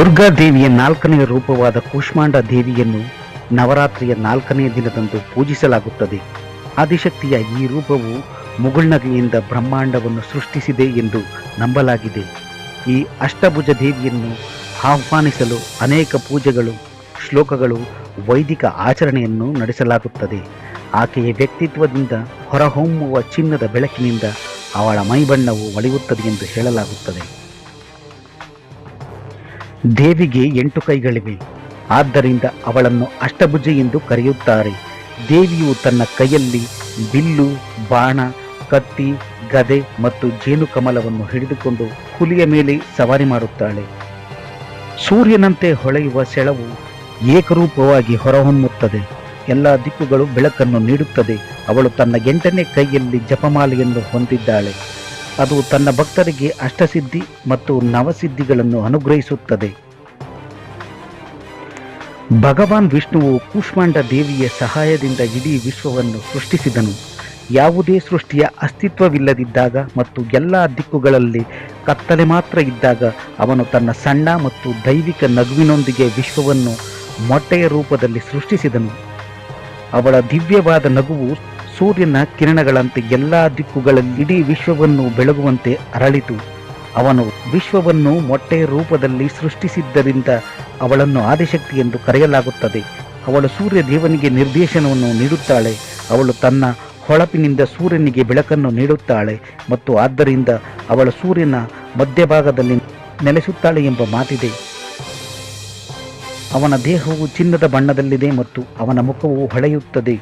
ದುರ್ಗಾದೇವಿಯ ನಾಲ್ಕನೆಯ ರೂಪವಾದ ಕೂಷ್ಮಾಂಡ ದೇವಿಯನ್ನು ನವರಾತ್ರಿಯ 4ನೇ ದಿನದಂದು ಪೂಜಿಸಲಾಗುತ್ತದೆ. ಆದಿಶಕ್ತಿಯ ಈ ರೂಪವು ಮುಗುಳ್ನಗೆಯಿಂದ ಬ್ರಹ್ಮಾಂಡವನ್ನು ಸೃಷ್ಟಿಸಿದೆ ಎಂದು ನಂಬಲಾಗಿದೆ. ಈ ಅಷ್ಟಭುಜ ದೇವಿಯನ್ನು ಆಹ್ವಾನಿಸಲು ಅನೇಕ ಪೂಜೆಗಳು, ಶ್ಲೋಕಗಳು, ವೈದಿಕ ಆಚರಣೆಯನ್ನು ನಡೆಸಲಾಗುತ್ತದೆ. ಆಕೆಯ ವ್ಯಕ್ತಿತ್ವದಿಂದ ಹೊರಹೊಮ್ಮುವ ಚಿನ್ನದ ಬೆಳಕಿನಿಂದ ಅವಳ ಮೈಬಣ್ಣವು ಹೊಳೆಯುತ್ತದೆ ಎಂದು ಹೇಳಲಾಗುತ್ತದೆ. ದೇವಿಗೆ 8 ಕೈಗಳಿವೆ. ಆದ್ದರಿಂದ ಅವಳನ್ನು ಅಷ್ಟಭುಜ ಎಂದು ಕರೆಯುತ್ತಾರೆ. ದೇವಿಯು ತನ್ನ ಕೈಯಲ್ಲಿ ಬಿಲ್ಲು, ಬಾಣ, ಕತ್ತಿ, ಗದೆ ಮತ್ತು ಜೇನುಕಮಲವನ್ನು ಹಿಡಿದುಕೊಂಡು ಹುಲಿಯ ಮೇಲೆ ಸವಾರಿ ಮಾಡುತ್ತಾಳೆ. ಸೂರ್ಯನಂತೆ ಹೊಳೆಯುವ ಸೆಳವು ಏಕರೂಪವಾಗಿ ಹೊರಹೊಮ್ಮುತ್ತದೆ. ಎಲ್ಲ ದಿಕ್ಕುಗಳು ಬೆಳಕನ್ನು ನೀಡುತ್ತದೆ. ಅವಳು ತನ್ನ 8ನೇ ಕೈಯಲ್ಲಿ ಜಪಮಾಲೆಯನ್ನು ಹೊಂದಿದ್ದಾಳೆ. ಅದು ತನ್ನ ಭಕ್ತರಿಗೆ ಅಷ್ಟಸಿದ್ಧಿ ಮತ್ತು ನವಸಿದ್ಧಿಗಳನ್ನು ಅನುಗ್ರಹಿಸುತ್ತದೆ. ಭಗವಾನ್ ವಿಷ್ಣುವು ಕೂಷ್ಮಾಂಡ ದೇವಿಯ ಸಹಾಯದಿಂದ ಇಡೀ ವಿಶ್ವವನ್ನು ಸೃಷ್ಟಿಸಿದನು. ಯಾವುದೇ ಸೃಷ್ಟಿಯ ಅಸ್ತಿತ್ವವಿಲ್ಲದಿದ್ದಾಗ ಮತ್ತು ಎಲ್ಲ ದಿಕ್ಕುಗಳಲ್ಲಿ ಕತ್ತಲೆ ಮಾತ್ರ ಇದ್ದಾಗ ಅವನು ತನ್ನ ಸಣ್ಣ ಮತ್ತು ದೈವಿಕ ನಗುವಿನೊಂದಿಗೆ ವಿಶ್ವವನ್ನು ಮೊಟ್ಟೆಯ ರೂಪದಲ್ಲಿ ಸೃಷ್ಟಿಸಿದನು. ಅವಳ ದಿವ್ಯವಾದ ನಗುವು ಸೂರ್ಯನ ಕಿರಣಗಳಂತೆ ಎಲ್ಲ ದಿಕ್ಕುಗಳಲ್ಲಿ ಇಡೀ ವಿಶ್ವವನ್ನು ಬೆಳಗುವಂತೆ ಅರಳಿತು. ಅವನು ವಿಶ್ವವನ್ನು ಮೊಟ್ಟೆಯ ರೂಪದಲ್ಲಿ ಸೃಷ್ಟಿಸಿದ್ದರಿಂದ ಅವಳನ್ನು ಆದಿಶಕ್ತಿ ಎಂದು ಕರೆಯಲಾಗುತ್ತದೆ. ಅವಳು ಸೂರ್ಯ ದೇವನಿಗೆ ನಿರ್ದೇಶನವನ್ನು ನೀಡುತ್ತಾಳೆ. ಅವಳು ತನ್ನ ಹೊಳಪಿನಿಂದ ಸೂರ್ಯನಿಗೆ ಬೆಳಕನ್ನು ನೀಡುತ್ತಾಳೆ ಮತ್ತು ಆದ್ದರಿಂದ ಅವಳು ಸೂರ್ಯನ ಮಧ್ಯಭಾಗದಲ್ಲಿ ನೆಲೆಸುತ್ತಾಳೆ ಎಂಬ ಮಾತಿದೆ. ಅವನ ದೇಹವು ಚಿನ್ನದ ಬಣ್ಣದಲ್ಲಿದೆ ಮತ್ತು ಅವನ ಮುಖವು ಹೊಳೆಯುತ್ತದೆ.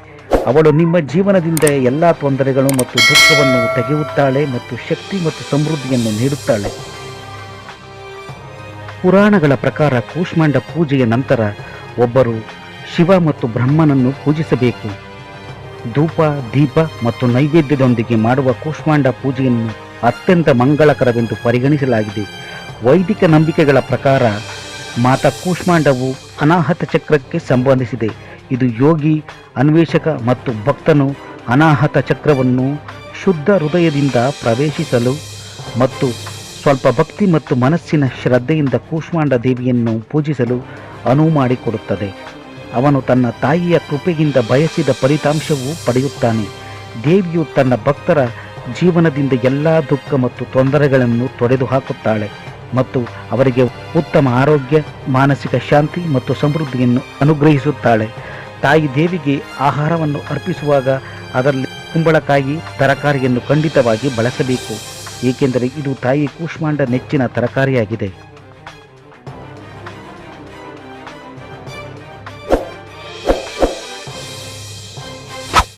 ಅವಳು ನಿಮ್ಮ ಜೀವನದಿಂದ ಎಲ್ಲ ತೊಂದರೆಗಳು ಮತ್ತು ದುಃಖವನ್ನು ತೆಗೆಯುತ್ತಾಳೆ ಮತ್ತು ಶಕ್ತಿ ಮತ್ತು ಸಮೃದ್ಧಿಯನ್ನು ನೀಡುತ್ತಾಳೆ. ಪುರಾಣಗಳ ಪ್ರಕಾರ ಕೂಷ್ಮಾಂಡ ಪೂಜೆಯ ನಂತರ ಒಬ್ಬರು ಶಿವ ಮತ್ತು ಬ್ರಹ್ಮನನ್ನು ಪೂಜಿಸಬೇಕು. ಧೂಪ, ದೀಪ ಮತ್ತು ನೈವೇದ್ಯದೊಂದಿಗೆ ಮಾಡುವ ಕೂಷ್ಮಾಂಡ ಪೂಜೆಯನ್ನು ಅತ್ಯಂತ ಮಂಗಳಕರವೆಂದು ಪರಿಗಣಿಸಲಾಗಿದೆ. ವೈದಿಕ ನಂಬಿಕೆಗಳ ಪ್ರಕಾರ ಮಾತಾ ಕೂಷ್ಮಾಂಡವು ಅನಾಹತ ಚಕ್ರಕ್ಕೆ ಸಂಬಂಧಿಸಿದೆ. ಇದು ಯೋಗಿ, ಅನ್ವೇಷಕ ಮತ್ತು ಭಕ್ತನು ಅನಾಹತ ಚಕ್ರವನ್ನು ಶುದ್ಧ ಹೃದಯದಿಂದ ಪ್ರವೇಶಿಸಲು ಮತ್ತು ಸ್ವಲ್ಪ ಭಕ್ತಿ ಮತ್ತು ಮನಸ್ಸಿನ ಶ್ರದ್ಧೆಯಿಂದ ಕೂಷ್ಮಾಂಡ ದೇವಿಯನ್ನು ಪೂಜಿಸಲು ಅನುವು ಮಾಡಿಕೊಡುತ್ತದೆ. ಅವನು ತನ್ನ ತಾಯಿಯ ಕೃಪೆಯಿಂದ ಬಯಸಿದ ಫಲಿತಾಂಶವು ಪಡೆಯುತ್ತಾನೆ. ದೇವಿಯು ತನ್ನ ಭಕ್ತರ ಜೀವನದಿಂದ ಎಲ್ಲ ದುಃಖ ಮತ್ತು ತೊಂದರೆಗಳನ್ನು ತೊಡೆದುಹಾಕುತ್ತಾಳೆ ಮತ್ತು ಅವರಿಗೆ ಉತ್ತಮ ಆರೋಗ್ಯ, ಮಾನಸಿಕ ಶಾಂತಿ ಮತ್ತು ಸಮೃದ್ಧಿಯನ್ನು ಅನುಗ್ರಹಿಸುತ್ತಾಳೆ. ತಾಯಿ ದೇವಿಗೆ ಆಹಾರವನ್ನು ಅರ್ಪಿಸುವಾಗ ಅದರಲ್ಲಿ ಕುಂಬಳಕಾಯಿ, ತರಕಾರಿಯನ್ನು ಖಂಡಿತವಾಗಿ ಬಳಸಬೇಕು, ಏಕೆಂದರೆ ಇದು ತಾಯಿ ಕೂಷ್ಮಾಂಡ ನೆಚ್ಚಿನ ತರಕಾರಿಯಾಗಿದೆ.